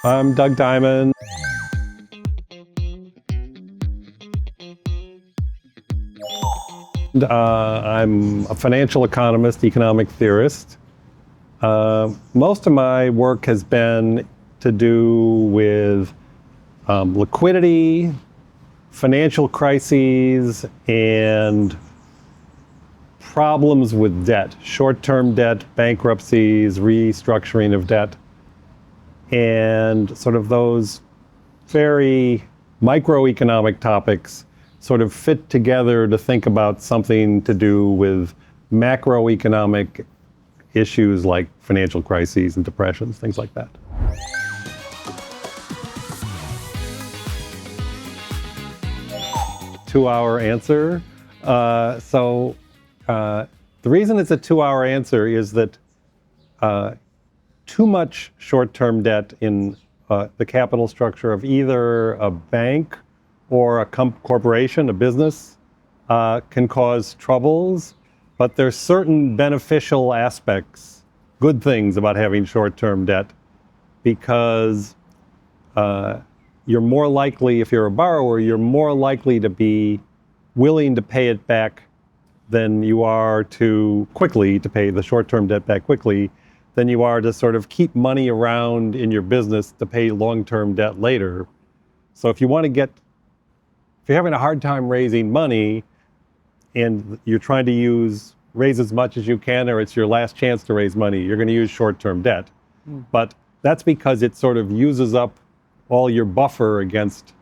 I'm Doug Diamond. I'm a financial economist, economic theorist. Most of my work has been to do with liquidity, financial crises, and problems with debt, short-term debt, bankruptcies, restructuring of debt, and sort of those very microeconomic topics sort of fit together to think about something to do with macroeconomic issues like financial crises and depressions, things like that. Two-hour answer. The reason it's a two-hour answer is that too much short-term debt in the capital structure of either a bank or a corporation, a business, can cause troubles, but there's certain beneficial aspects, good things about having short-term debt, because you're more likely, if you're a borrower, you're more likely to be willing to pay it back than you are to pay the short-term debt back quickly, than you are to sort of keep money around in your business to pay long-term debt later. So if you're having a hard time raising money and you're trying to raise as much as you can, or it's your last chance to raise money, you're going to use short-term debt. But that's because it sort of uses up all your buffer against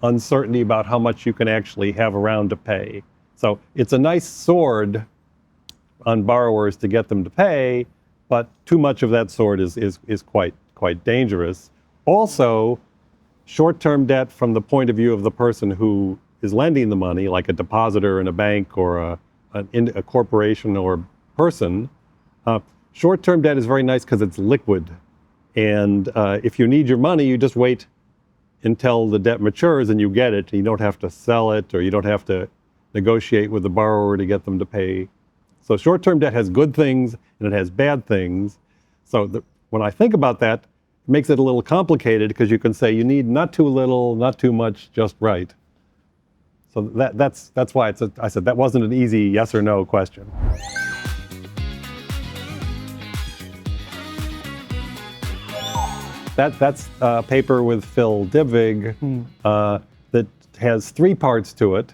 uncertainty about how much you can actually have around to pay. So it's a nice sword on borrowers to get them to pay, but too much of that sword is quite dangerous. Also, short-term debt from the point of view of the person who is lending the money, like a depositor in a bank or a corporation or person, short-term debt is very nice because it's liquid. And if you need your money, you just wait until the debt matures and you get it. You don't have to sell it, or you don't have to negotiate with the borrower to get them to pay. So short-term debt has good things and it has bad things. So when I think about that, it makes it a little complicated, because you can say you need not too little, not too much, just right. So that's why I said that wasn't an easy yes or no question. That's a paper with Phil Dybvig that has three parts to it.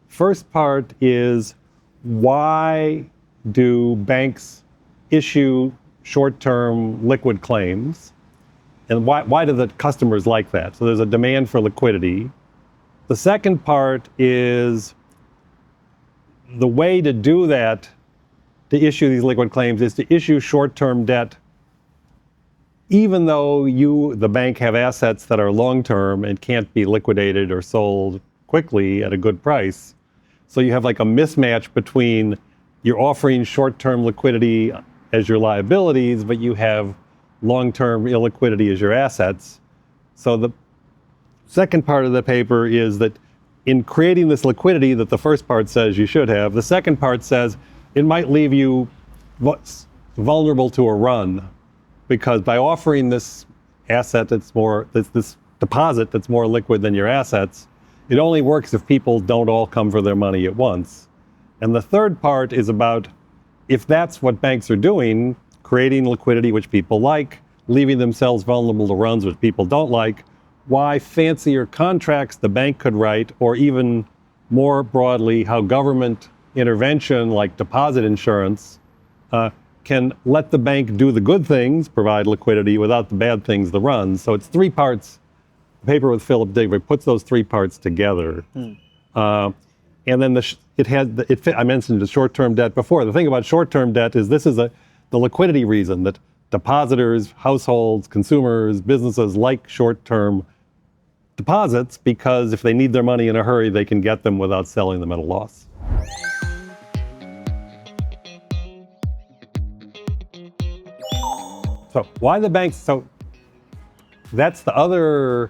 First part is, why do banks issue short-term liquid claims? And why do the customers like that? So there's a demand for liquidity. The second part is, the way to do that, to issue these liquid claims, is to issue short-term debt even though the bank, have assets that are long-term and can't be liquidated or sold quickly at a good price. So you have like a mismatch between, you're offering short-term liquidity as your liabilities, but you have long-term illiquidity as your assets. So the second part of the paper is that in creating this liquidity that the first part says you should have, the second part says it might leave you vulnerable to a run, because by offering this asset this deposit that's more liquid than your assets, it only works if people don't all come for their money at once. And the third part is about, if that's what banks are doing, creating liquidity which people like, leaving themselves vulnerable to runs which people don't like, why fancier contracts the bank could write, or even more broadly, how government intervention like deposit insurance can let the bank do the good things, provide liquidity, without the bad things, the runs. So it's three parts. The paper with Philip Dybvig puts those three parts together. And then I mentioned the short-term debt before. The thing about short-term debt is the liquidity reason that depositors, households, consumers, businesses like short-term deposits, because if they need their money in a hurry, they can get them without selling them at a loss. So why the banks? So that's another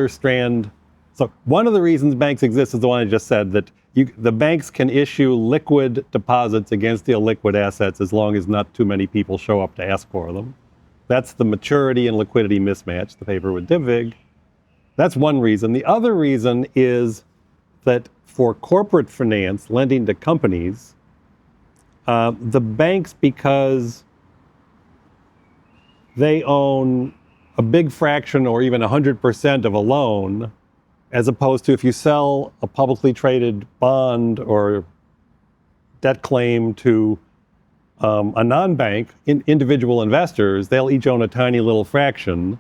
strand. So one of the reasons banks exist is the one I just said, that the banks can issue liquid deposits against the illiquid assets as long as not too many people show up to ask for them. That's the maturity and liquidity mismatch, the paper with Dybvig. That's one reason. The other reason is that for corporate finance, lending to companies, the banks, because they own a big fraction or even 100% of a loan, as opposed to if you sell a publicly traded bond or debt claim to a non-bank, individual investors, they'll each own a tiny little fraction.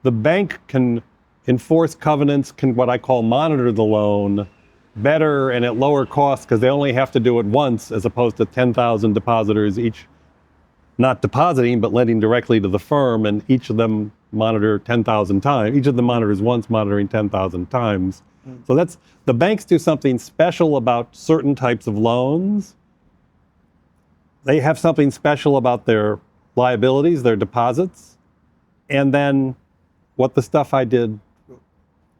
The bank can enforce covenants, can what I call monitor the loan better and at lower cost because they only have to do it once as opposed to 10,000 depositors each not depositing but lending directly to the firm, and each of them monitor 10,000 times. Each of them monitors once, monitoring 10,000 times. So that's, the banks do something special about certain types of loans. They have something special about their liabilities, their deposits. And then what the stuff I did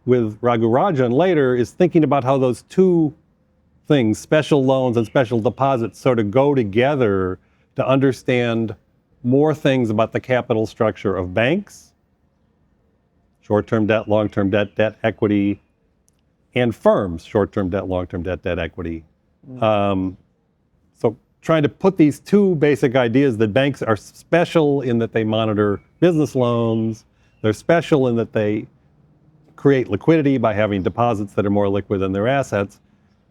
with Ragurajan later is thinking about how those two things, special loans and special deposits, sort of go together to understand more things about the capital structure of banks, short-term debt, long-term debt, debt equity, and firms, short-term debt, long-term debt, debt equity. So trying to put these two basic ideas that banks are special in that they monitor business loans, they're special in that they create liquidity by having deposits that are more liquid than their assets.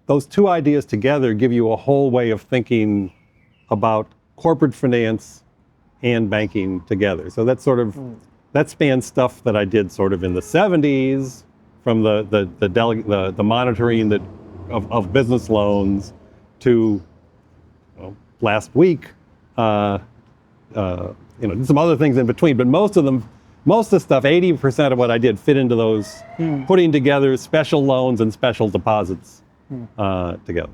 Those two ideas together give you a whole way of thinking about corporate finance and banking together. So that's sort of, that spans stuff that I did sort of in the 70s, from the monitoring of business loans to last week, some other things in between, but most of the stuff, 80% of what I did fit into those putting together special loans and special deposits together.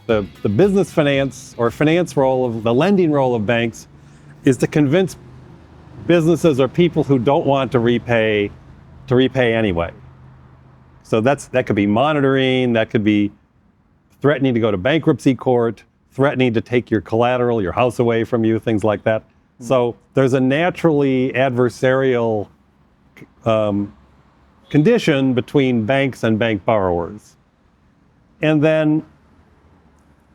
The business finance or finance role of the lending role of banks is to convince businesses or people who don't want to repay anyway. So that could be monitoring, that could be threatening to go to bankruptcy court, threatening to take your collateral, your house away from you, things like that. So there's a naturally adversarial condition between banks and bank borrowers. And then,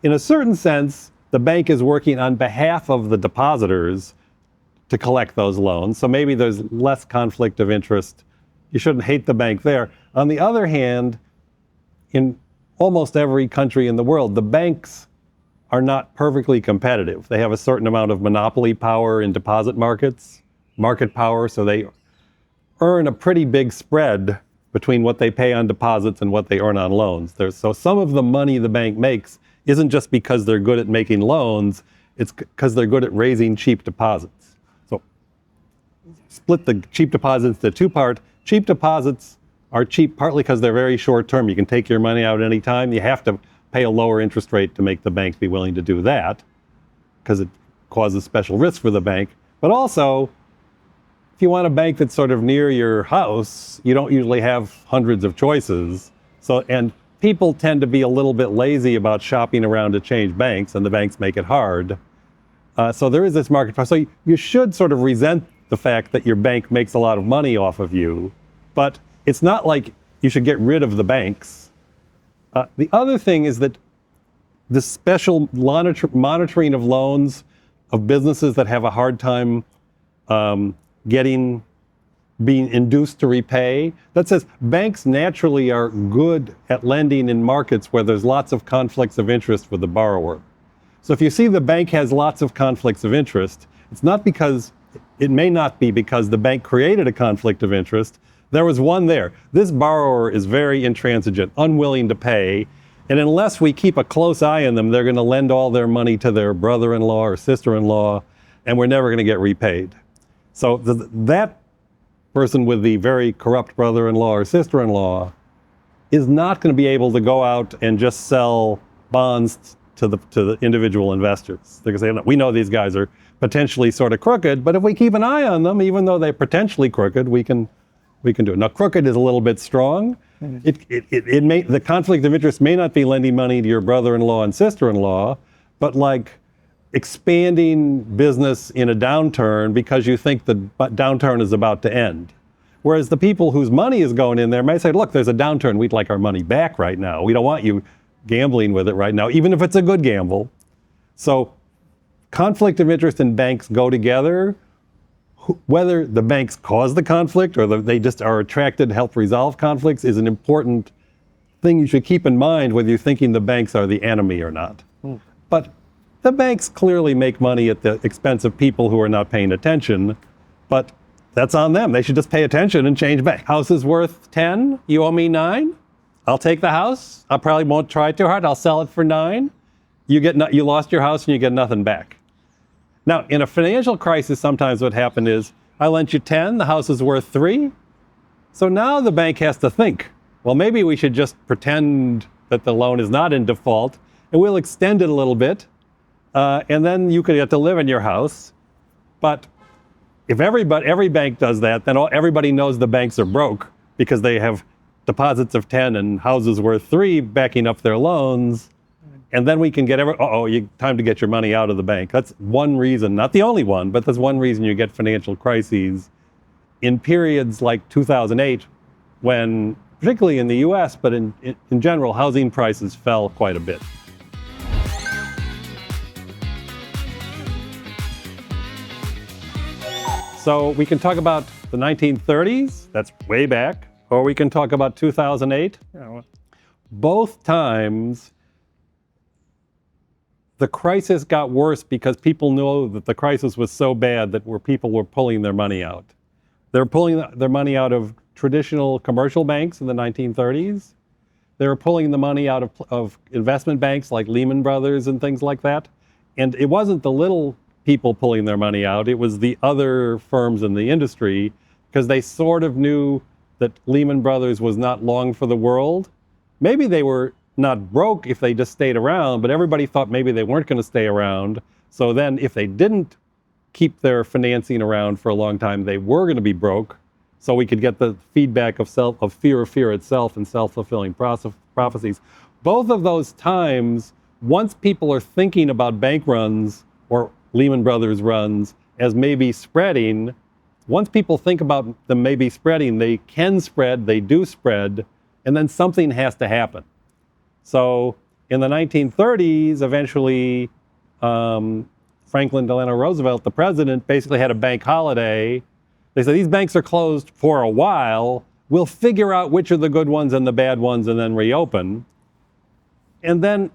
in a certain sense, the bank is working on behalf of the depositors to collect those loans. So maybe there's less conflict of interest. You shouldn't hate the bank there. On the other hand, in almost every country in the world, the banks are not perfectly competitive. They have a certain amount of monopoly power in deposit markets, market power, so they earn a pretty big spread between what they pay on deposits and what they earn on loans. So some of the money the bank makes isn't just because they're good at making loans, it's because they're good at raising cheap deposits. So split the cheap deposits into two parts. Cheap deposits are cheap partly because they're very short term. You can take your money out at any time. You have to pay a lower interest rate to make the bank be willing to do that because it causes special risk for the bank. But also, if you want a bank that's sort of near your house, you don't usually have hundreds of choices. And people tend to be a little bit lazy about shopping around to change banks, and the banks make it hard. So there is this market power. So you should sort of resent the fact that your bank makes a lot of money off of you, but it's not like you should get rid of the banks. The other thing is that the special monitoring of loans of businesses that have a hard time being induced to repay, that says banks naturally are good at lending in markets where there's lots of conflicts of interest with the borrower. So if you see the bank has lots of conflicts of interest, it may not be because the bank created a conflict of interest. There was one there. This borrower is very intransigent, unwilling to pay, and unless we keep a close eye on them, they're going to lend all their money to their brother-in-law or sister-in-law, and we're never going to get repaid. So that person with the very corrupt brother-in-law or sister-in-law is not going to be able to go out and just sell bonds to the individual investors. They're going to say, no, we know these guys are potentially sort of crooked, but if we keep an eye on them, even though they're potentially crooked, we can do it. Now, crooked is a little bit strong, The conflict of interest may not be lending money to your brother-in-law and sister-in-law, but like expanding business in a downturn because you think the downturn is about to end. Whereas the people whose money is going in there may say, look, there's a downturn, we'd like our money back right now. We don't want you gambling with it right now, even if it's a good gamble. So conflict of interest and banks go together. Whether the banks cause the conflict or they just are attracted to help resolve conflicts is an important thing you should keep in mind whether you're thinking the banks are the enemy or not. But the banks clearly make money at the expense of people who are not paying attention, but that's on them. They should just pay attention and change back. House is worth 10, you owe me 9. I'll take the house. I probably won't try too hard. I'll sell it for 9. You lost your house and you get nothing back. Now, in a financial crisis, sometimes what happened is, I lent you 10, the house is worth 3. So now the bank has to think, well, maybe we should just pretend that the loan is not in default, and we'll extend it a little bit, and then you could get to live in your house. But if every bank does that, then everybody knows the banks are broke because they have deposits of 10 and houses worth 3 backing up their loans. And then we can get time to get your money out of the bank. That's one reason, not the only one, but that's one reason you get financial crises in periods like 2008, when, particularly in the US, but in general, housing prices fell quite a bit. So we can talk about the 1930s, that's way back, or we can talk about 2008. Both times, the crisis got worse because people knew that the crisis was so bad that people were pulling their money out. They were pulling their money out of traditional commercial banks in the 1930s. They were pulling the money out of investment banks like Lehman Brothers and things like that. And it wasn't the little people pulling their money out, it was the other firms in the industry, because they sort of knew that Lehman Brothers was not long for the world. Maybe they were not broke if they just stayed around, but everybody thought maybe they weren't going to stay around. So then if they didn't keep their financing around for a long time, they were going to be broke. So we could get the feedback of fear itself and self-fulfilling prophecies. Both of those times, once people are thinking about bank runs or Lehman Brothers runs as maybe spreading, once people think about them maybe spreading, they can spread, they do spread, and then something has to happen. So in the 1930s, eventually, Franklin Delano Roosevelt, the president, basically had a bank holiday. They said, these banks are closed for a while. We'll figure out which are the good ones and the bad ones and then reopen. And then,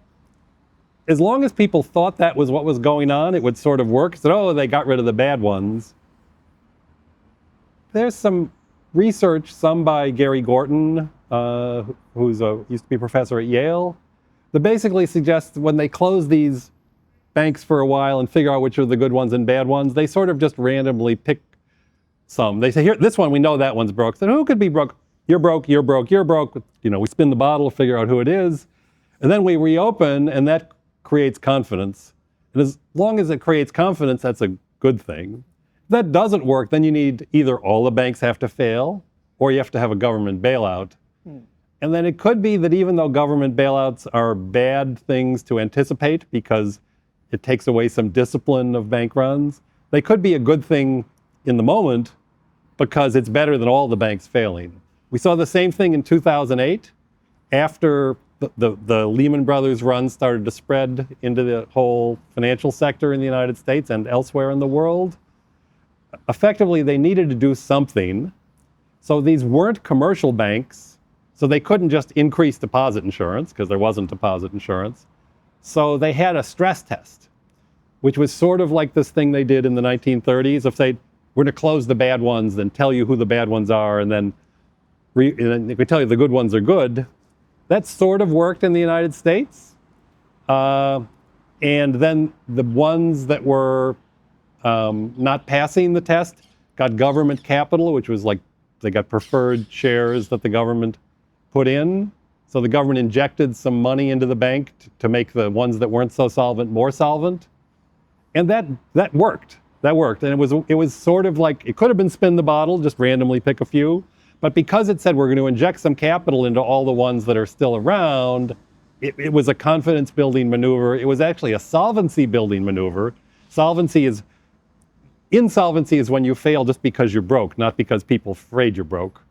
as long as people thought that was what was going on, it would sort of work. So, they got rid of the bad ones. There's some research, some by Gary Gorton, used to be a professor at Yale, that basically suggests when they close these banks for a while and figure out which are the good ones and bad ones, they sort of just randomly pick some. They say, here, this one, we know that one's broke. So who could be broke? You're broke, you're broke, you're broke. We spin the bottle, figure out who it is. And then we reopen, and that creates confidence. And as long as it creates confidence, that's a good thing. If that doesn't work, then you need either all the banks have to fail, or you have to have a government bailout. And then it could be that even though government bailouts are bad things to anticipate because it takes away some discipline of bank runs, they could be a good thing in the moment because it's better than all the banks failing. We saw the same thing in 2008 after the Lehman Brothers run started to spread into the whole financial sector in the United States and elsewhere in the world. Effectively, they needed to do something. So these weren't commercial banks, so they couldn't just increase deposit insurance because there wasn't deposit insurance. So they had a stress test, which was sort of like this thing they did in the 1930s of say, we're going to close the bad ones, then tell you who the bad ones are, and then if we tell you the good ones are good. That sort of worked in the United States. And then the ones that were not passing the test got government capital, which was like they got preferred shares that the government put in. So the government injected some money into the bank to make the ones that weren't so solvent more solvent. And that worked. That worked. And it was sort of like, it could have been spin the bottle, just randomly pick a few. But because it said we're going to inject some capital into all the ones that are still around, it was a confidence-building maneuver. It was actually a solvency-building maneuver. Insolvency is when you fail just because you're broke, not because people are afraid you're broke.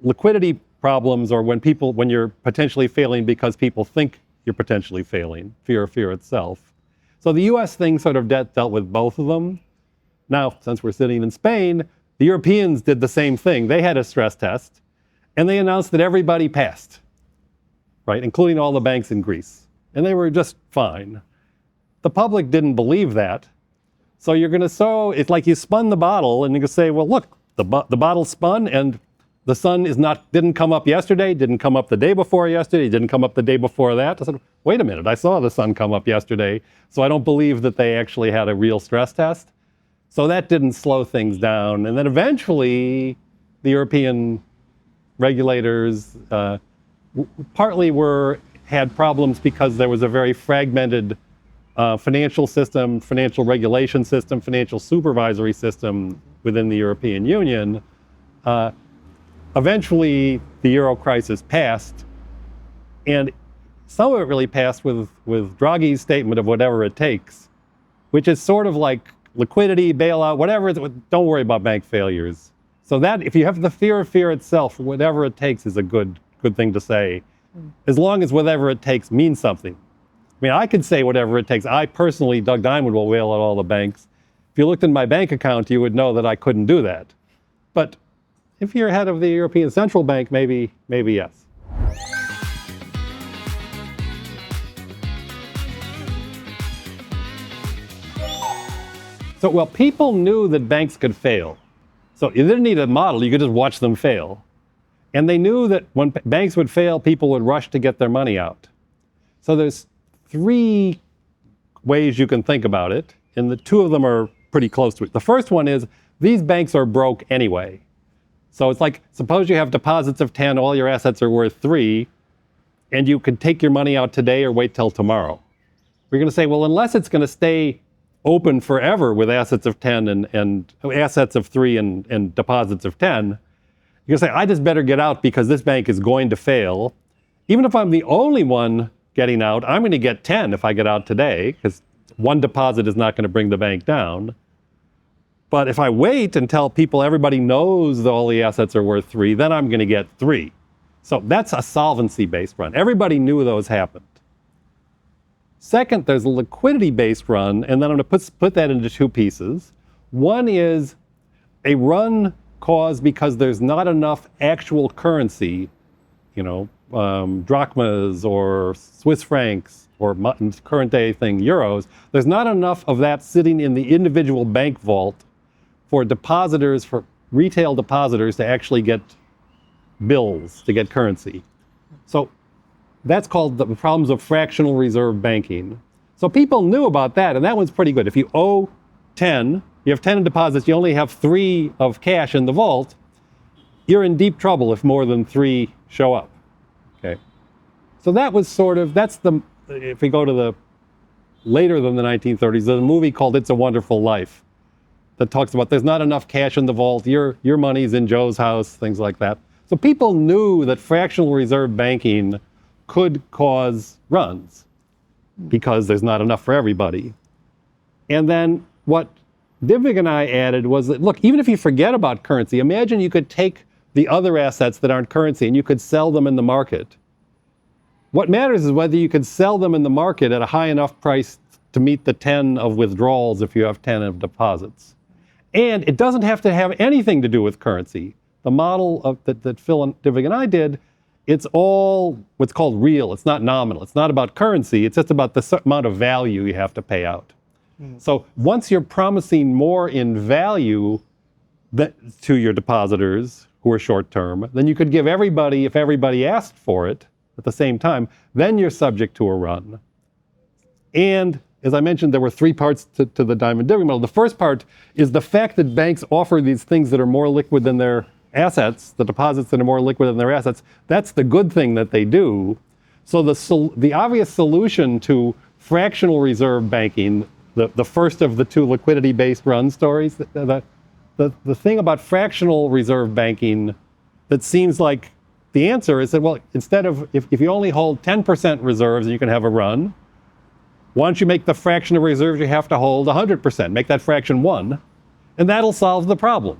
Liquidity problems are when you're potentially failing because people think you're potentially failing, fear itself. So the US thing sort of dealt with both of them. Now, since we're sitting in Spain, the Europeans did the same thing. They had a stress test, and they announced that everybody passed, right, including all the banks in Greece. And they were just fine. The public didn't believe that. So it's like you spun the bottle, and you can say, well, look, the bottle spun, and the sun didn't come up yesterday, didn't come up the day before yesterday, didn't come up the day before that. I said, wait a minute, I saw the sun come up yesterday, so I don't believe that they actually had a real stress test. So that didn't slow things down. And then eventually, the European regulators partly had problems because there was a very fragmented financial system, financial regulation system, financial supervisory system within the European Union. Eventually, the euro crisis passed, and some of it really passed with Draghi's statement of whatever it takes, which is sort of like liquidity, bailout, whatever. Don't worry about bank failures. So that if you have the fear of fear itself, whatever it takes is a good thing to say, as long as whatever it takes means something. I mean, I could say whatever it takes. I personally, Doug Diamond, will bail out all the banks. If you looked in my bank account, you would know that I couldn't do that. But if you're head of the European Central Bank, maybe yes. So, well, people knew that banks could fail. So you didn't need a model, you could just watch them fail. And they knew that when banks would fail, people would rush to get their money out. So there's 3 ways you can think about it, and the 2 of them are pretty close to it. The first one is, these banks are broke anyway. So it's like, suppose you have deposits of 10, all your assets are worth 3, and you could take your money out today or wait till tomorrow. We're going to say, well, unless it's going to stay open forever with assets of 10 and assets of 3 and deposits of 10, you're going to say, I just better get out because this bank is going to fail. Even if I'm the only one getting out, I'm going to get 10 if I get out today, because one deposit is not going to bring the bank down. But if I wait until everybody knows that all the assets are worth 3, then I'm going to get 3. So that's a solvency-based run. Everybody knew those happened. Second, there's a liquidity-based run, and then I'm going to put that into 2 pieces. One is a run caused because there's not enough actual currency, drachmas or Swiss francs or current day thing, euros. There's not enough of that sitting in the individual bank vault for retail depositors to actually get bills, to get currency. So that's called the problems of fractional reserve banking. So people knew about that, and that one's pretty good. If you owe 10, you have 10 in deposits, you only have 3 of cash in the vault, you're in deep trouble if more than 3 show up. Okay. So that was if we go to the later than the 1930s, there's a movie called It's a Wonderful Life that talks about there's not enough cash in the vault, your money's in Joe's house, things like that. So people knew that fractional reserve banking could cause runs because there's not enough for everybody. And then what Dybvig and I added was that, look, even if you forget about currency, imagine you could take the other assets that aren't currency and you could sell them in the market. What matters is whether you could sell them in the market at a high enough price to meet the 10 of withdrawals if you have 10 of deposits. And it doesn't have to have anything to do with currency. The model that Phil and Dybvig and I did, it's all what's called real. It's not nominal. It's not about currency. It's just about the amount of value you have to pay out. So once you're promising more in value to your depositors who are short-term, then you could give everybody, if everybody asked for it at the same time, then you're subject to a run. And as I mentioned, there were 3 parts to the Diamond-Dybvig model. The first part is the fact that banks offer these things that are more liquid than their assets, the deposits that are more liquid than their assets. That's the good thing that they do. So the obvious solution to fractional reserve banking, the first of the 2 liquidity-based run stories, the thing about fractional reserve banking that seems like the answer is that, well, instead of, if you only hold 10% reserves and you can have a run, why don't you make the fraction of reserves you have to hold 100%? Make that fraction 1, and that'll solve the problem.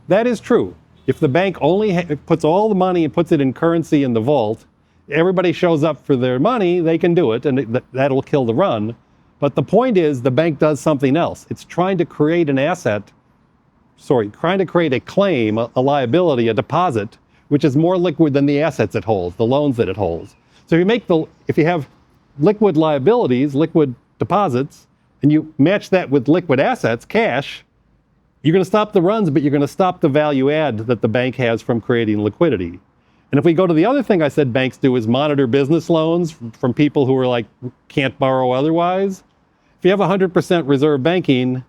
That is true. If the bank only puts all the money and puts it in currency in the vault, everybody shows up for their money, they can do it, and that'll kill the run. But the point is, the bank does something else. It's trying to create trying to create a claim, a liability, a deposit, which is more liquid than the assets it holds, the loans that it holds. So if you have liquid liabilities, liquid deposits, and you match that with liquid assets, cash, you're going to stop the runs, but you're going to stop the value add that the bank has from creating liquidity. And if we go to the other thing I said banks do is monitor business loans from people who are like, can't borrow otherwise. If you have 100% reserve banking,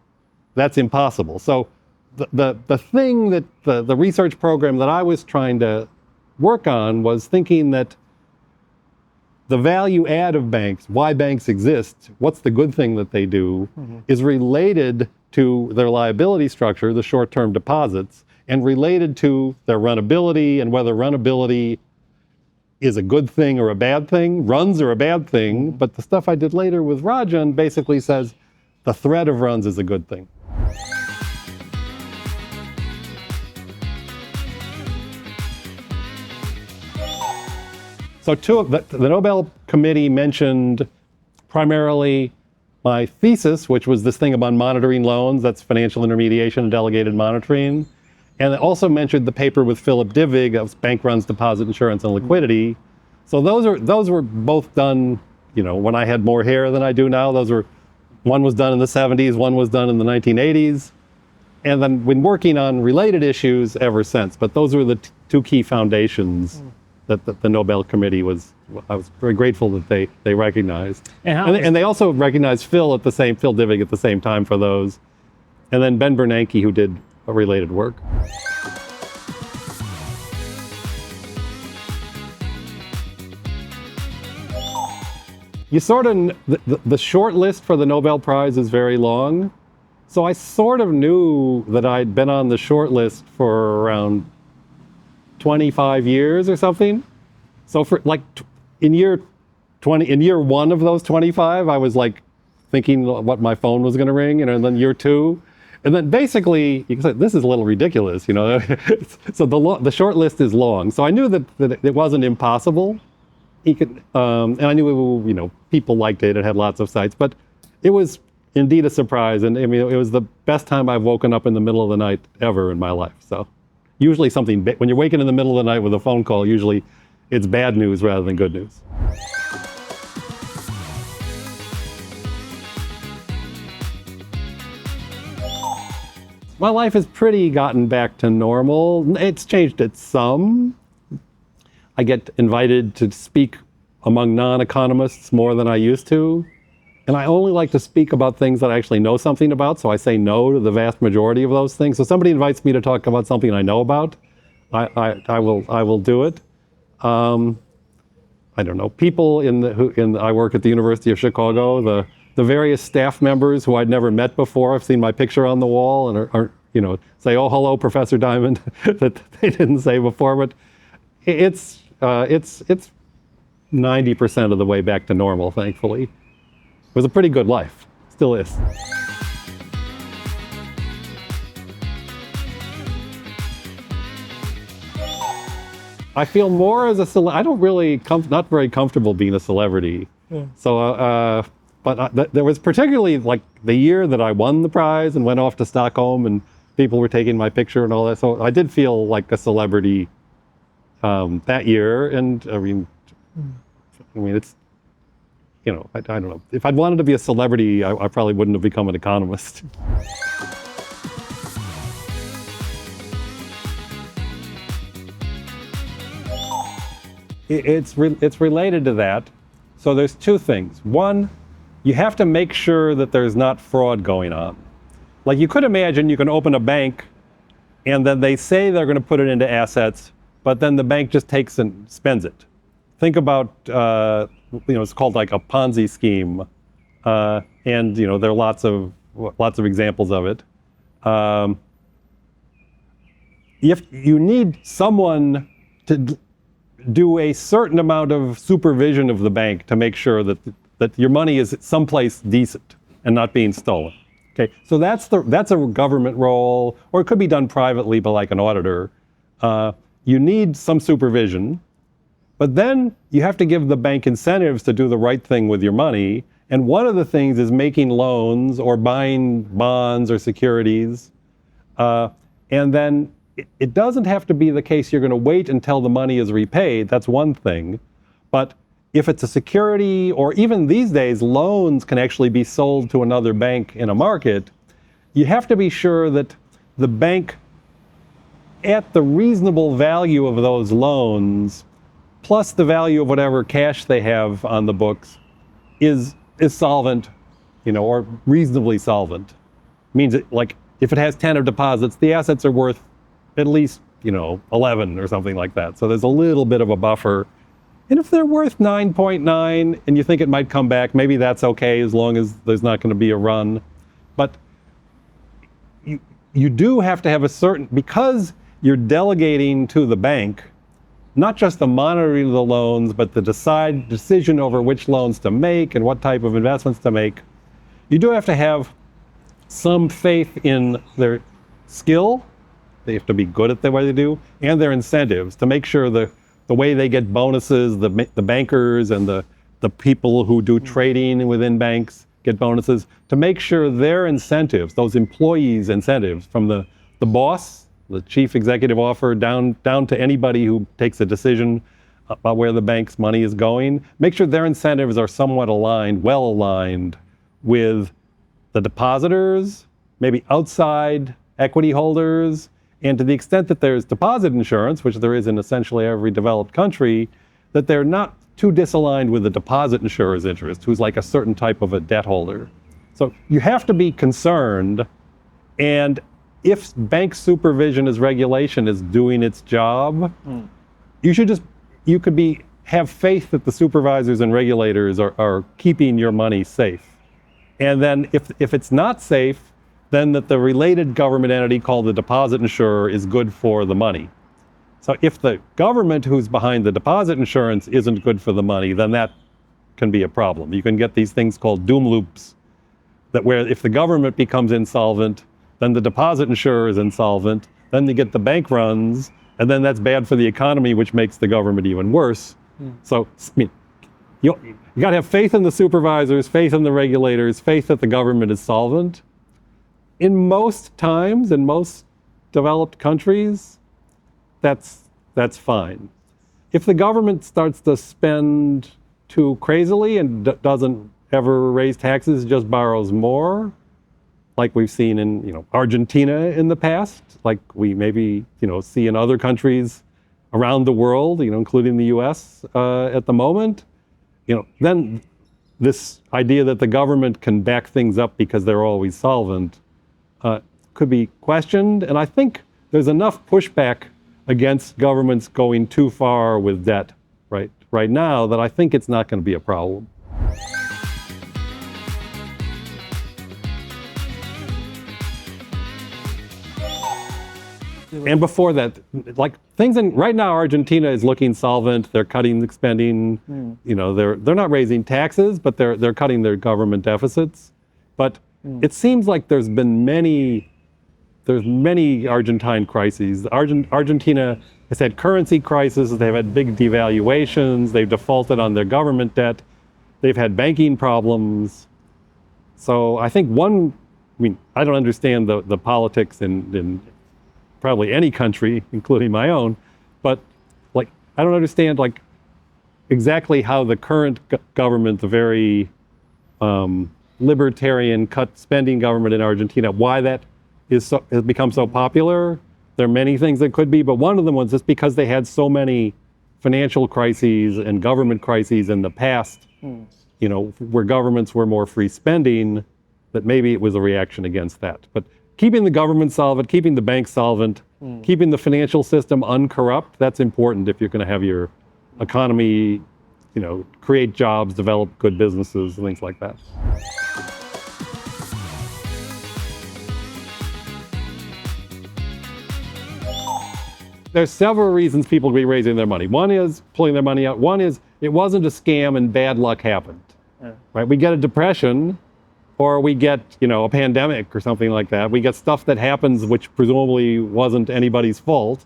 that's impossible. So the thing that the research program that I was trying to work on was thinking that the value add of banks, why banks exist, what's the good thing that they do, is related to their liability structure, the short-term deposits, and related to their runnability and whether runnability is a good thing or a bad thing. Runs are a bad thing, but the stuff I did later with Rajan basically says the threat of runs is a good thing. So the Nobel Committee mentioned primarily my thesis, which was this thing about monitoring loans, that's financial intermediation and delegated monitoring. And it also mentioned the paper with Philip Dybvig of bank runs, deposit insurance, and liquidity. So those were both done, when I had more hair than I do now. One was done in the 70s, one was done in the 1980s. And then been working on related issues ever since. But those were the two key foundations that the Nobel Committee I was very grateful that they recognized. And they also recognized Phil Dybvig at the same time for those. And then Ben Bernanke, who did related work. The short list for the Nobel Prize is very long. So I sort of knew that I'd been on the short list for around 25 years or something. So for in year 1 of those 25, I was like thinking what my phone was going to ring, and then year 2. And then basically, you can say, this is a little ridiculous, So the short list is long. So I knew that it wasn't impossible. And I knew, people liked it. It had lots of sites. But it was indeed a surprise. And I mean, it was the best time I've woken up in the middle of the night ever in my life. So usually when you're waking in the middle of the night with a phone call, usually it's bad news rather than good news. My life has pretty gotten back to normal. It's changed it some. I get invited to speak among non-economists more than I used to. And I only like to speak about things that I actually know something about, so I say no to the vast majority of those things. So somebody invites me to talk about something I know about, I will do it. I don't know, people I work at the University of Chicago, the various staff members who I'd never met before, I've seen my picture on the wall and are say, oh, hello, Professor Diamond, that they didn't say before, but it's 90% of the way back to normal, thankfully. It was a pretty good life, still is. I feel more as a celebrity. I don't really, not very comfortable being a celebrity. Yeah. So, there was particularly the year that I won the prize and went off to Stockholm and people were taking my picture and all that. So I did feel like a celebrity that year. And I mean, it's, I don't know. If I'd wanted to be a celebrity, I probably wouldn't have become an economist. It's related to that. So there's two things. One, you have to make sure that there's not fraud going on. Like you could imagine you can open a bank and then they say they're going to put it into assets, but then the bank just takes and spends it. Think about, it's called like a Ponzi scheme. And, there are lots of examples of it. if you need someone to do a certain amount of supervision of the bank to make sure that your money is someplace decent and not being stolen. Okay, so that's a government role, or it could be done privately by like an auditor. You need some supervision, but then you have to give the bank incentives to do the right thing with your money. And one of the things is making loans or buying bonds or securities. And then it doesn't have to be the case you're going to wait until the money is repaid. That's one thing. But if it's a security, or even these days, loans can actually be sold to another bank in a market, you have to be sure that the bank, at the reasonable value of those loans, plus the value of whatever cash they have on the books, is solvent, or reasonably solvent. Means that, like, if it has 10 of deposits, the assets are worth at least, 11 or something like that. So there's a little bit of a buffer. And if they're worth 9.9 and you think it might come back, maybe that's okay as long as there's not going to be a run. But you do have to have a certain, because you're delegating to the bank, not just the monitoring of the loans, but the decision over which loans to make and what type of investments to make. You do have to have some faith in their skill. They have to be good at the way they do, and their incentives to make sure the way they get bonuses, the bankers and the people who do trading within banks get bonuses, to make sure their incentives, those employees' incentives, from the boss, the chief executive officer, down to anybody who takes a decision about where the bank's money is going, make sure their incentives are somewhat aligned, well aligned with the depositors, maybe outside equity holders, and to the extent that there's deposit insurance, which there is in essentially every developed country, that they're not too disaligned with the deposit insurer's interest, who's like a certain type of a debt holder. So you have to be concerned, and if bank supervision as regulation is doing its job, you could have faith that the supervisors and regulators are keeping your money safe. And then if it's not safe, then that the related government entity called the deposit insurer is good for the money. So if the government who's behind the deposit insurance isn't good for the money, then that can be a problem. You can get these things called doom loops, that where if the government becomes insolvent, then the deposit insurer is insolvent, then you get the bank runs, and then that's bad for the economy, which makes the government even worse. So, you got to have faith in the supervisors, faith in the regulators, faith that the government is solvent. In most times, in most developed countries, that's fine. If the government starts to spend too crazily and doesn't ever raise taxes, just borrows more, like we've seen in Argentina in the past, like we maybe see in other countries around the world, including the U.S. At the moment, then this idea that the government can back things up because they're always solvent could be questioned. And I think there's enough pushback against governments going too far with debt right now that I think it's not going to be a problem. And before that, like things right now, Argentina is looking solvent. They're cutting spending. They're not raising taxes, but they're cutting their government deficits. But it seems like there's many Argentine crises. Argentina has had currency crises. They've had big devaluations. They've defaulted on their government debt. They've had banking problems. So I think I don't understand the politics in probably any country, including my own, but I don't understand exactly how the current government, the very libertarian cut spending government in Argentina, why that has become so popular. There are many things that could be, but one of them was just because they had so many financial crises and government crises in the past, where governments were more free spending, that maybe it was a reaction against that. But keeping the government solvent, keeping the banks solvent, keeping the financial system uncorrupt, that's important if you're going to have your economy, create jobs, develop good businesses, and things like that. there's several reasons people will be raising their money. One is pulling their money out. One is it wasn't a scam and bad luck happened. Right? We get a depression, or we get, a pandemic or something like that. We get stuff that happens which presumably wasn't anybody's fault.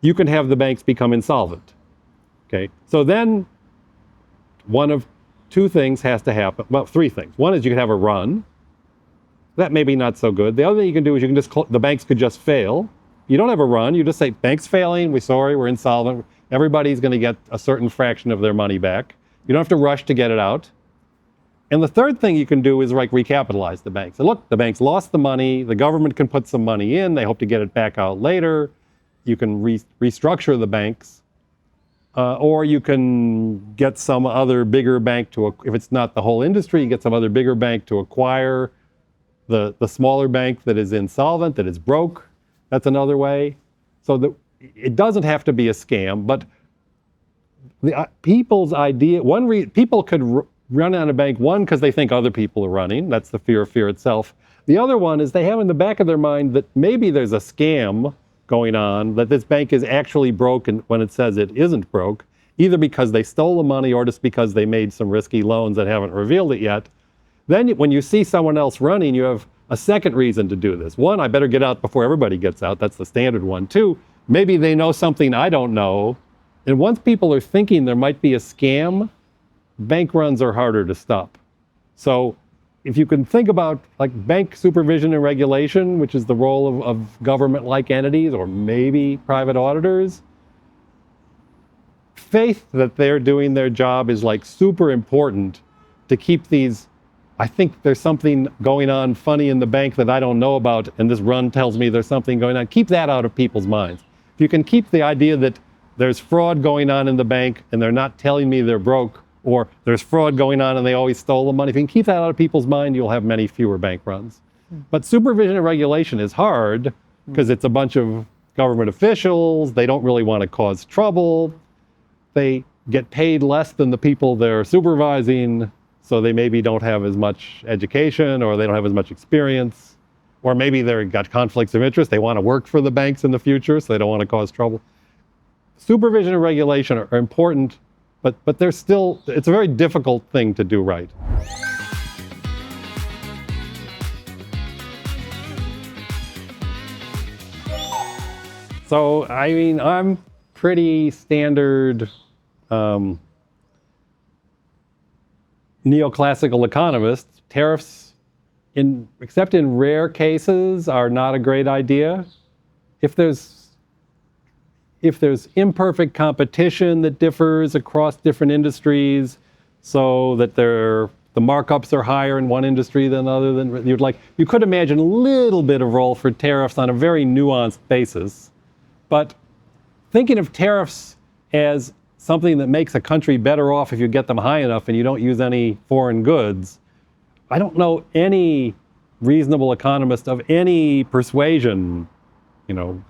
You can have the banks become insolvent. Okay? So then one of two things has to happen. Well, three things. One is you can have a run. That may be not so good. The other thing you can do is you can just, the banks could just fail. You don't have a run. You just say, bank's failing. We're sorry. We're insolvent. Everybody's going to get a certain fraction of their money back. You don't have to rush to get it out. And the third thing you can do is recapitalize the banks. So look, the banks lost the money. The government can put some money in. They hope to get it back out later. You can restructure the banks. Or you can get some other bigger bank if it's not the whole industry, you get some other bigger bank to acquire the smaller bank that is insolvent, that is broke. That's another way. So it doesn't have to be a scam, but people's idea, people could run on a bank, one, because they think other people are running. That's the fear of fear itself. The other one is they have in the back of their mind that maybe there's a scam going on, that this bank is actually broken when it says it isn't broke, either because they stole the money or just because they made some risky loans that haven't revealed it yet. Then when you see someone else running, you have a second reason to do this. One, I better get out before everybody gets out. That's the standard one. Two, maybe they know something I don't know. And once people are thinking there might be a scam, bank runs are harder to stop. So if you can think about like bank supervision and regulation, which is the role of government-like entities or maybe private auditors, faith that they're doing their job is like super important to keep these, I think there's something going on funny in the bank that I don't know about, and this run tells me there's something going on. Keep that out of people's minds. If you can keep the idea that there's fraud going on in the bank and they're not telling me they're broke, or there's fraud going on and they always stole the money, if you can keep that out of people's mind, you'll have many fewer bank runs. But supervision and regulation is hard because it's a bunch of government officials. They don't really want to cause trouble. They get paid less than the people they're supervising, so they maybe don't have as much education, or they don't have as much experience, or maybe they've got conflicts of interest. They want to work for the banks in the future, so they don't want to cause trouble. Supervision and regulation are important, but they're still, it's a very difficult thing to do right. So, I mean, I'm pretty standard neoclassical economist. Tariffs, except in rare cases, are not a great idea. If there's imperfect competition that differs across different industries, so that the markups are higher in one industry than other than you could imagine a little bit of role for tariffs on a very nuanced basis. But thinking of tariffs as something that makes a country better off if you get them high enough and you don't use any foreign goods, I don't know any reasonable economist of any persuasion,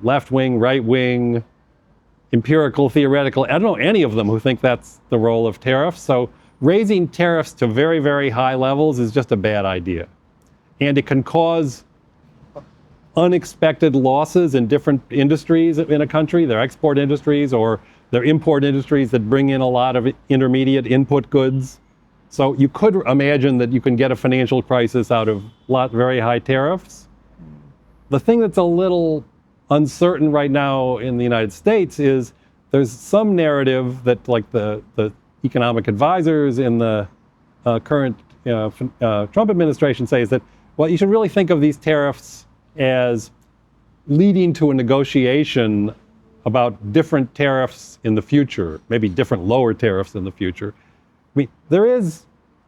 left wing, right wing, empirical, theoretical, I don't know any of them who think that's the role of tariffs. So raising tariffs to very, very high levels is just a bad idea. And it can cause unexpected losses in different industries in a country, their export industries or their import industries that bring in a lot of intermediate input goods. So you could imagine that you can get a financial crisis out of very high tariffs. The thing that's a little uncertain right now in the United States is there's some narrative that like the economic advisors in the current Trump administration say is that, well, you should really think of these tariffs as leading to a negotiation about different tariffs in the future, maybe different lower tariffs in the future. I mean, there is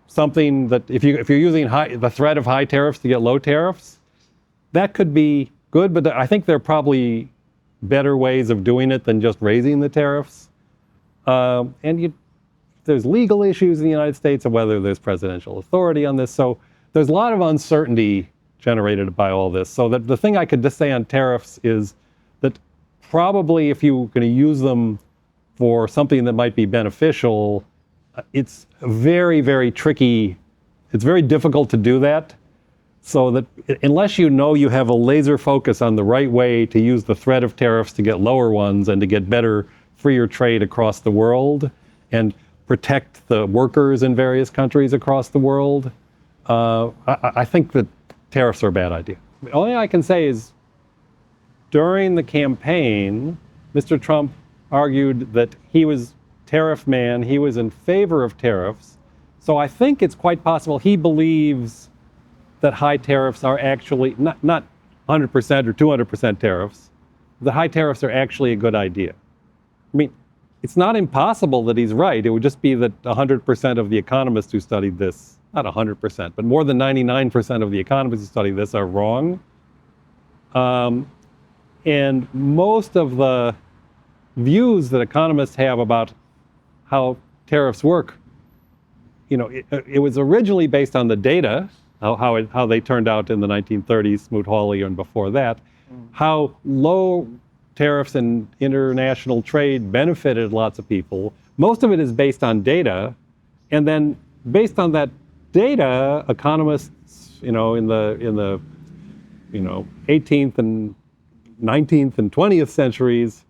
something that if you're using the threat of high tariffs to get low tariffs, that could be good, but I think there are probably better ways of doing it than just raising the tariffs. There's legal issues in the United States of whether there's presidential authority on this. So there's a lot of uncertainty generated by all this. So the thing I could just say on tariffs is that probably if you're going to use them for something that might be beneficial, it's very, very tricky. It's very difficult to do that. So that unless you know you have a laser focus on the right way to use the threat of tariffs to get lower ones and to get better, freer trade across the world and protect the workers in various countries across the world, I think that tariffs are a bad idea. The only thing I can say is during the campaign, Mr. Trump argued that he was tariff man, he was in favor of tariffs. So I think it's quite possible he believes that high tariffs are actually, not 100% or 200% tariffs, the high tariffs are actually a good idea. I mean, it's not impossible that he's right. It would just be that 100% of the economists who studied this, not 100%, but more than 99% of the economists who studied this are wrong. And most of the views that economists have about how tariffs work, it was originally based on the data, how they turned out in the 1930s, Smoot-Hawley and before that, how low tariffs and international trade benefited lots of people. Most of it is based on data, and then based on that data, economists, in the 18th and 19th and 20th centuries,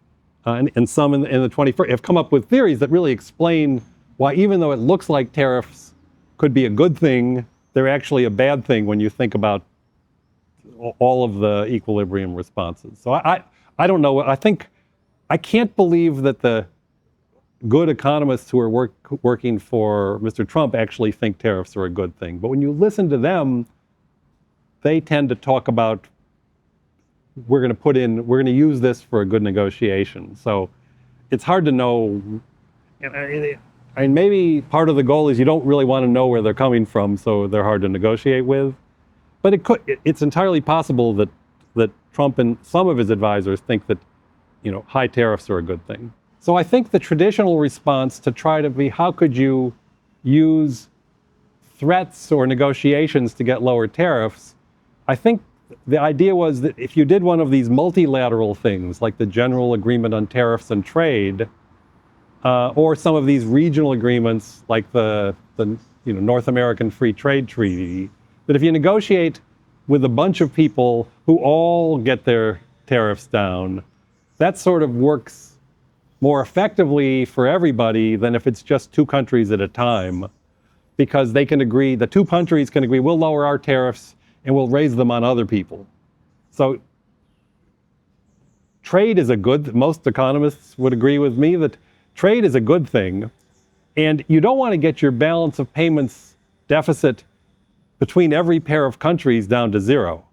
and some in the 21st, have come up with theories that really explain why, even though it looks like tariffs could be a good thing, they're actually a bad thing when you think about all of the equilibrium responses. So I don't know. I can't believe that the good economists who are working for Mr. Trump actually think tariffs are a good thing. But when you listen to them, they tend to talk about, we're going to use this for a good negotiation. So it's hard to know. And maybe part of the goal is you don't really want to know where they're coming from, so they're hard to negotiate with. But it's entirely possible that Trump and some of his advisors think that, high tariffs are a good thing. So I think the traditional response to try to be, how could you use threats or negotiations to get lower tariffs? I think the idea was that if you did one of these multilateral things, like the General Agreement on Tariffs and Trade, or some of these regional agreements, like the North American Free Trade Treaty, that if you negotiate with a bunch of people who all get their tariffs down, that sort of works more effectively for everybody than if it's just two countries at a time, because they can agree, the two countries can agree, we'll lower our tariffs and we'll raise them on other people. So trade is most economists would agree with me that trade is a good thing, and you don't want to get your balance of payments deficit between every pair of countries down to zero.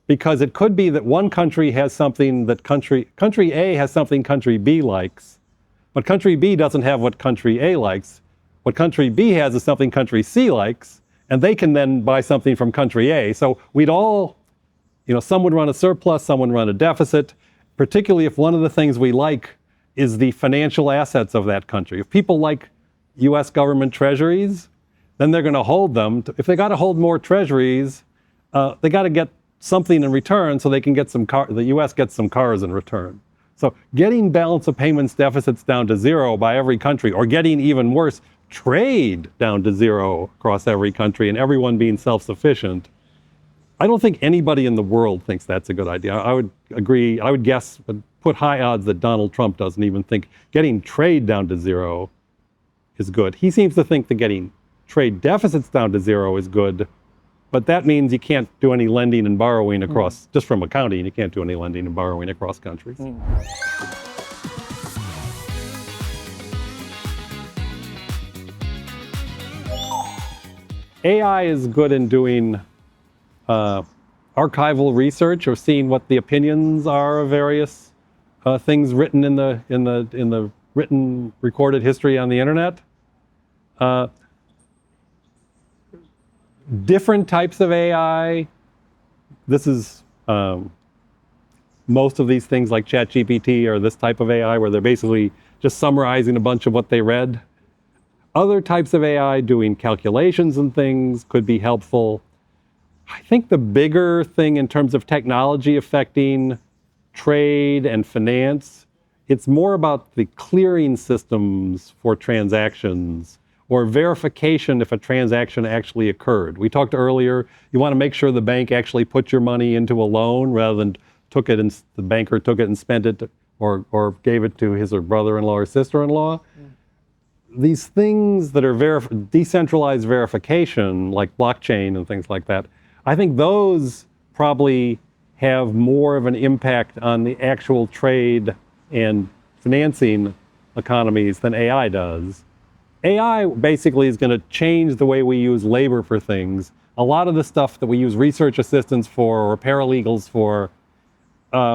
Because it could be that one country has something that country A has something country B likes, but country B doesn't have what country A likes. What country B has is something country C likes, and they can then buy something from country A. So we'd all, some would run a surplus, some would run a deficit, particularly if one of the things we like is the financial assets of that country. If people like US government treasuries, then they're going to hold them. If they got to hold more treasuries, they got to get something in return so they can get the US gets some cars in return. So getting balance of payments deficits down to zero by every country, or getting even worse, trade down to zero across every country and everyone being self-sufficient, I don't think anybody in the world thinks that's a good idea. I would agree, I would guess, put high odds that Donald Trump doesn't even think getting trade down to zero is good. He seems to think that getting trade deficits down to zero is good, but that means you can't do any lending and borrowing across, just from accounting, you can't do any lending and borrowing across countries. AI is good in doing archival research, or seeing what the opinions are of various things written in the written recorded history on the internet. Different types of AI. This is most of these things like ChatGPT or this type of AI where they're basically just summarizing a bunch of what they read. Other types of AI doing calculations and things could be helpful. I think the bigger thing in terms of technology affecting trade and finance, it's more about the clearing systems for transactions, or verification if a transaction actually occurred. We talked earlier, you want to make sure the bank actually put your money into a loan rather than took it and the banker took it and spent it or gave it to his or brother-in-law or sister-in-law. These things that are decentralized verification, like blockchain and things like that, I think those probably have more of an impact on the actual trade and financing economies than AI does. AI basically is going to change the way we use labor for things. A lot of the stuff that we use research assistants for or paralegals for,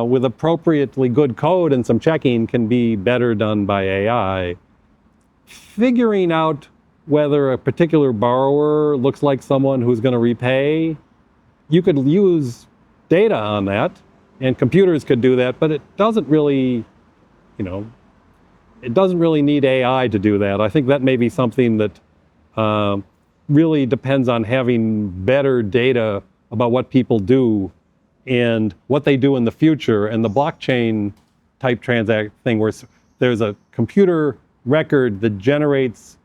with appropriately good code and some checking, can be better done by AI. Figuring out whether a particular borrower looks like someone who's going to repay, you could use data on that, and computers could do that, but it doesn't really, it doesn't really need AI to do that. I think that may be something that really depends on having better data about what people do and what they do in the future. And the blockchain type thing where there's a computer record that generates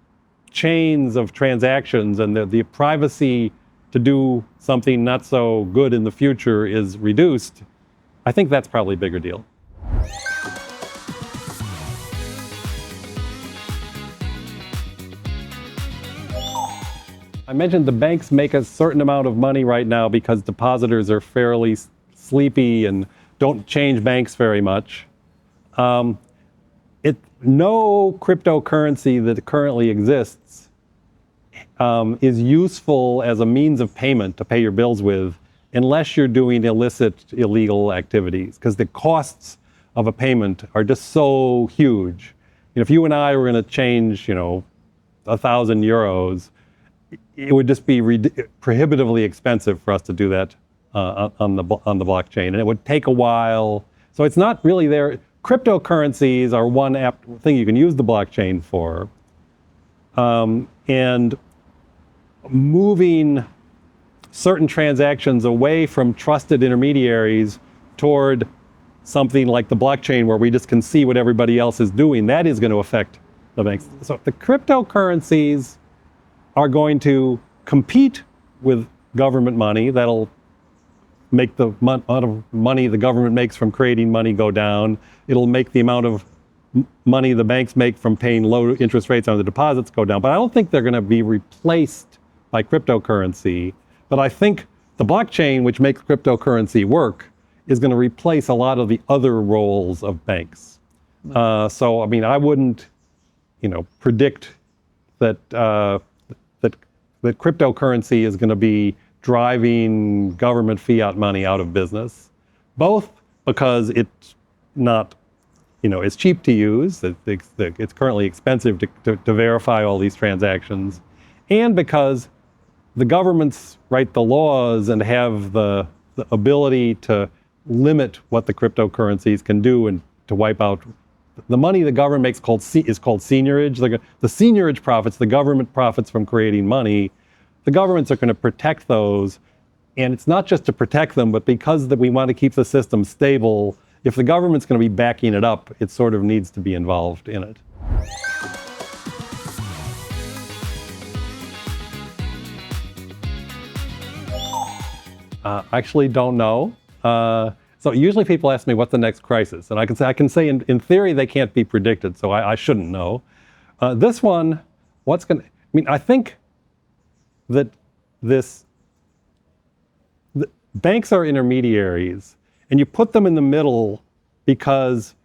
chains of transactions and the privacy to do something not so good in the future is reduced, I think that's probably a bigger deal. I mentioned the banks make a certain amount of money right now because depositors are fairly sleepy and don't change banks very much. No cryptocurrency that currently exists is useful as a means of payment to pay your bills with unless you're doing illicit, illegal activities, because the costs of a payment are just so huge. If you and I were going to change, 1,000 euros, it would just be prohibitively expensive for us to do that on the blockchain, and it would take a while. So it's not really there. Cryptocurrencies are one thing you can use the blockchain for, and moving certain transactions away from trusted intermediaries toward something like the blockchain where we just can see what everybody else is doing, that is going to affect the banks. So the cryptocurrencies are going to compete with government money. That'll make the amount of money the government makes from creating money go down. It'll make the amount of money the banks make from paying low interest rates on the deposits go down. But I don't think they're going to be replaced by cryptocurrency. But I think the blockchain, which makes cryptocurrency work, is going to replace a lot of the other roles of banks. So, I wouldn't, predict that that cryptocurrency is going to be driving government fiat money out of business, both because it's not, it's cheap to use, it's currently expensive to verify all these transactions, and because the governments write the laws and have the ability to limit what the cryptocurrencies can do and to wipe out the money the government makes is called seigniorage. The seigniorage profits, the government profits from creating money, the governments are going to protect those. And it's not just to protect them, but because we want to keep the system stable, if the government's going to be backing it up, it sort of needs to be involved in it. I actually don't know. So usually people ask me, what's the next crisis? And I can say in theory, they can't be predicted, so I shouldn't know. This one, I think that banks are intermediaries, and you put them in the middle because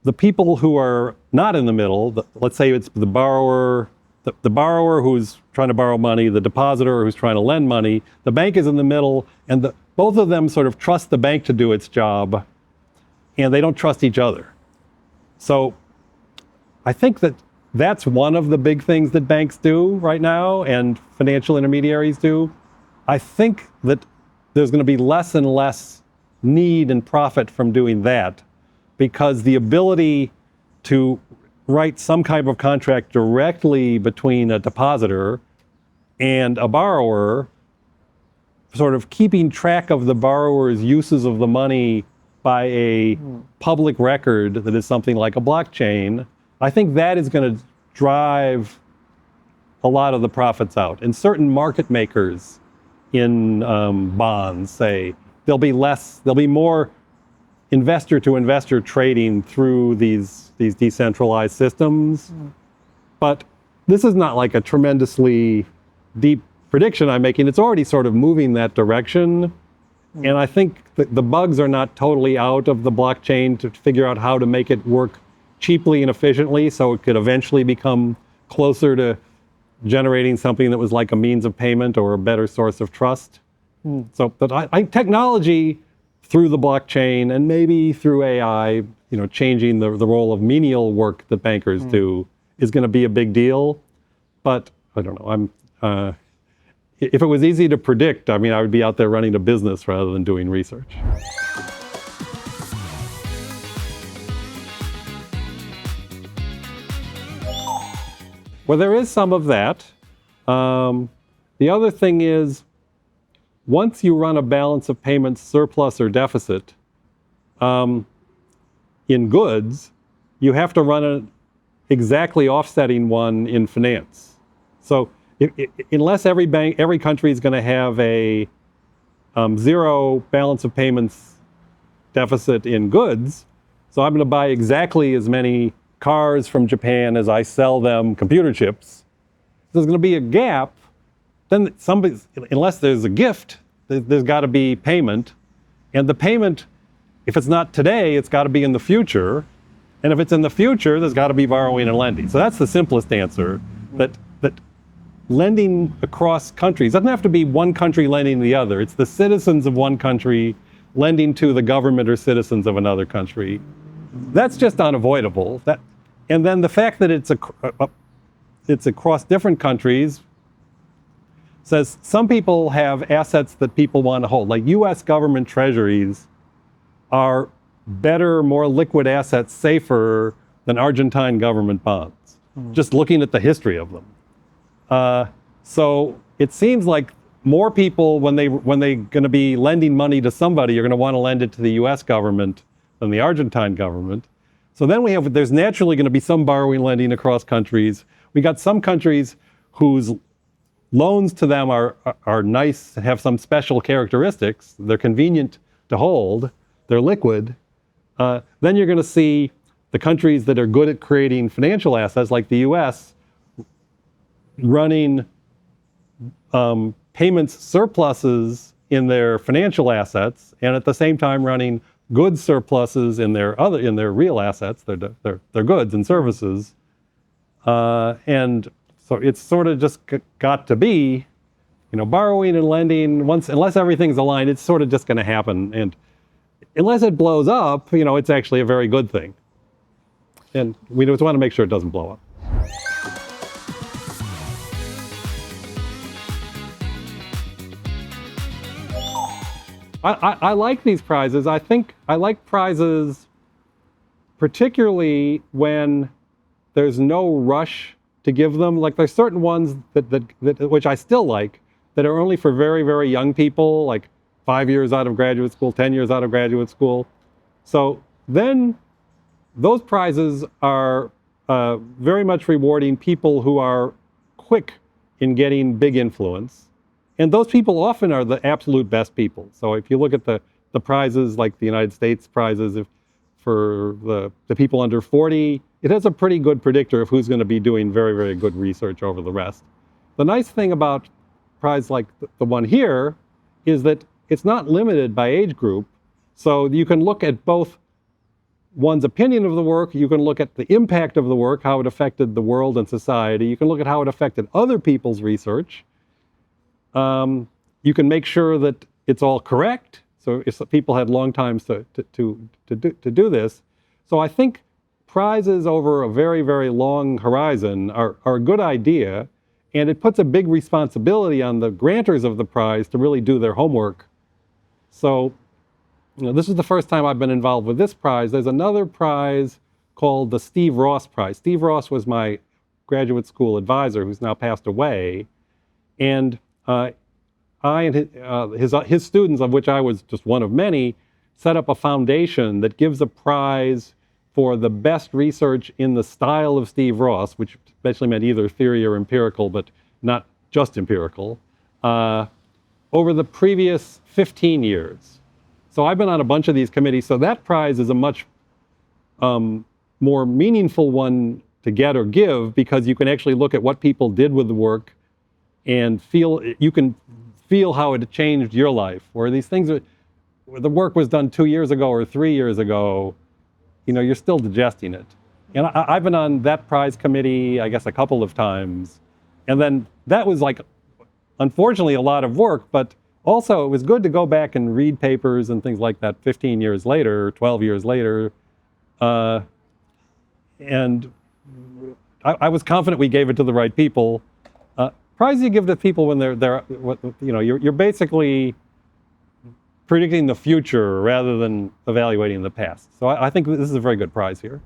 the people who are not in the middle, let's say it's the borrower, the borrower who's trying to borrow money, the depositor who's trying to lend money, the bank is in the middle, and both of them sort of trust the bank to do its job, and they don't trust each other. So I think that's one of the big things that banks do right now and financial intermediaries do. I think that there's going to be less and less need and profit from doing that because the ability to write some kind of contract directly between a depositor and a borrower, sort of keeping track of the borrower's uses of the money by a public record that is something like a blockchain, I think that is going to drive a lot of the profits out. And certain market makers in bonds say there'll be more investor to investor trading through these decentralized systems. But this is not like a tremendously deep prediction I'm making. It's already sort of moving that direction. And I think the bugs are not totally out of the blockchain to figure out how to make it work cheaply and efficiently so it could eventually become closer to generating something that was like a means of payment or a better source of trust. So, but I technology through the blockchain and maybe through AI, changing the role of menial work that bankers do is going to be a big deal. But I don't know. If it was easy to predict, I would be out there running a business rather than doing research. Well, there is some of that. The other thing is, once you run a balance of payments surplus or deficit in goods, you have to run an exactly offsetting one in finance. So unless every country is going to have a zero balance of payments deficit in goods, so I'm going to buy exactly as many cars from Japan as I sell them computer chips, there's going to be a gap. Then unless there's a gift, there's got to be payment. And the payment, if it's not today, it's got to be in the future. And if it's in the future, there's got to be borrowing and lending. So that's the simplest answer, that lending across countries doesn't have to be one country lending to the other. It's the citizens of one country lending to the government or citizens of another country. That's just unavoidable. And then the fact that it's across different countries says some people have assets that people want to hold. Like US government treasuries are better, more liquid assets, safer than Argentine government bonds, just looking at the history of them. So it seems like more people, when they're going to be lending money to somebody, are going to want to lend it to the US government than the Argentine government. So then there's naturally going to be some borrowing lending across countries. We got some countries whose loans to them are nice, have some special characteristics. They're convenient to hold. They're liquid. Then you're going to see the countries that are good at creating financial assets, like the US, running payments surpluses in their financial assets, and at the same time running goods surpluses in their real assets, their goods and services. And so it's sort of just got to be, borrowing and lending, unless everything's aligned, it's sort of just going to happen. And unless it blows up, it's actually a very good thing. And we just want to make sure it doesn't blow up. I like these prizes. I think I like prizes particularly when there's no rush to give them. Like there's certain ones that which I still like, that are only for very, very young people, like 5 years out of graduate school, 10 years out of graduate school. So then those prizes are very much rewarding people who are quick in getting big influence. And those people often are the absolute best people. So if you look at the prizes, like the United States prizes, for the people under 40, it has a pretty good predictor of who's going to be doing very, very good research over the rest. The nice thing about prize like the one here is that it's not limited by age group. So you can look at both one's opinion of the work, you can look at the impact of the work, how it affected the world and society, you can look at how it affected other people's research. You can make sure that it's all correct. So if people had long times to do this. So I think prizes over a very, very long horizon are a good idea, and it puts a big responsibility on the grantors of the prize to really do their homework. So, this is the first time I've been involved with this prize. There's another prize called the Steve Ross Prize. Steve Ross was my graduate school advisor, who's now passed away, and I and his students, of which I was just one of many, set up a foundation that gives a prize for the best research in the style of Steve Ross, which especially meant either theory or empirical, but not just empirical, over the previous 15 years. So I've been on a bunch of these committees, so that prize is a much more meaningful one to get or give, because you can actually look at what people did with the work and you can feel how it changed your life. Where these things where the work was done 2 years ago or 3 years ago, you're still digesting it. And I've been on that prize committee, I guess, a couple of times. And then that was unfortunately, a lot of work, but also it was good to go back and read papers and things like that 15 years later, 12 years later. And I was confident we gave it to the right people. Prize you give to people when you're basically predicting the future rather than evaluating the past. So I think this is a very good prize here.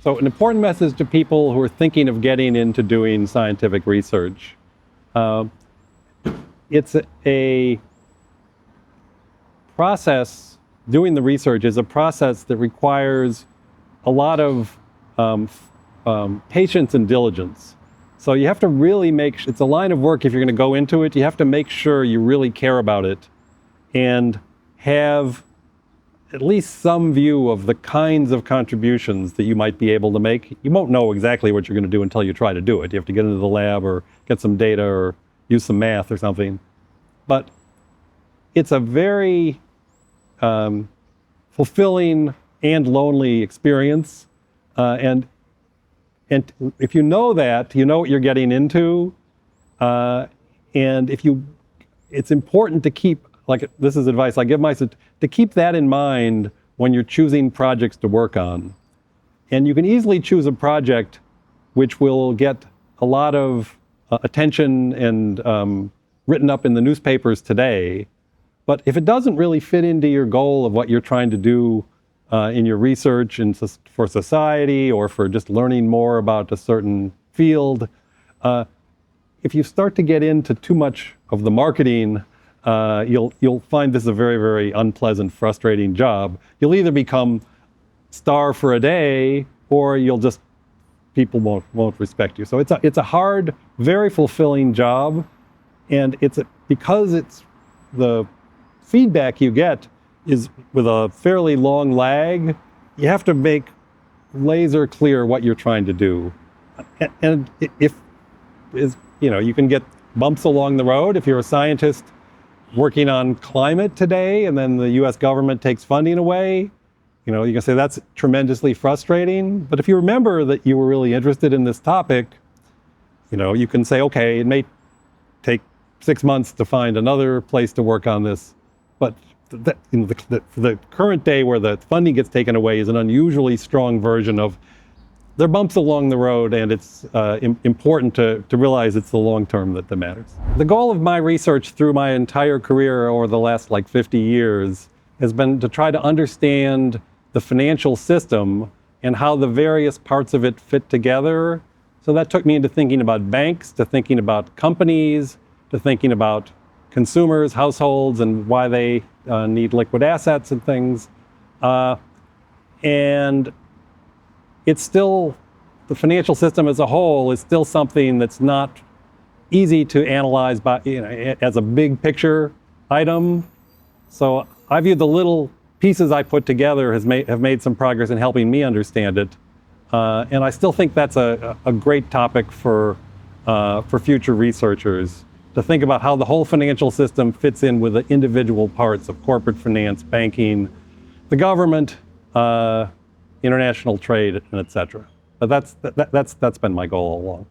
So an important message to people who are thinking of getting into doing scientific research. It's a process, doing the research is a process that requires a lot of patience and diligence. So you have to really it's a line of work if you're going to go into it. You have to make sure you really care about it and have at least some view of the kinds of contributions that you might be able to make. You won't know exactly what you're going to do until you try to do it. You have to get into the lab or get some data or use some math or something. But it's a very fulfilling and lonely experience. And if you know that, you know what you're getting into. And it's important to keep, this is advice I give myself, to keep that in mind when you're choosing projects to work on. And you can easily choose a project which will get a lot of attention and written up in the newspapers today. But if it doesn't really fit into your goal of what you're trying to do in your research and for society or for just learning more about a certain field, if you start to get into too much of the marketing, you'll find this a very, very unpleasant, frustrating job. You'll either become star for a day, or people won't respect you. So it's a hard, very fulfilling job, and because the feedback you get is with a fairly long lag. You have to make laser clear what you're trying to do, and you can get bumps along the road if you're a scientist working on climate today, and then the U.S. government takes funding away. You can say that's tremendously frustrating. But if you remember that you were really interested in this topic, you can say, okay, it may take 6 months to find another place to work on this, but the current day where the funding gets taken away is an unusually strong version of there are bumps along the road, and it's important to realize it's the long term that matters. The goal of my research through my entire career over the last 50 years has been to try to understand the financial system and how the various parts of it fit together. So that took me into thinking about banks, to thinking about companies, to thinking about consumers, households, and why they need liquid assets and things. And it's still, the financial system as a whole is still something that's not easy to analyze as a big picture item. So I view the little pieces I put together have made some progress in helping me understand it. And I still think that's a great topic for future researchers, to think about how the whole financial system fits in with the individual parts of corporate finance, banking, the government, international trade, and et cetera. But that's been my goal all along.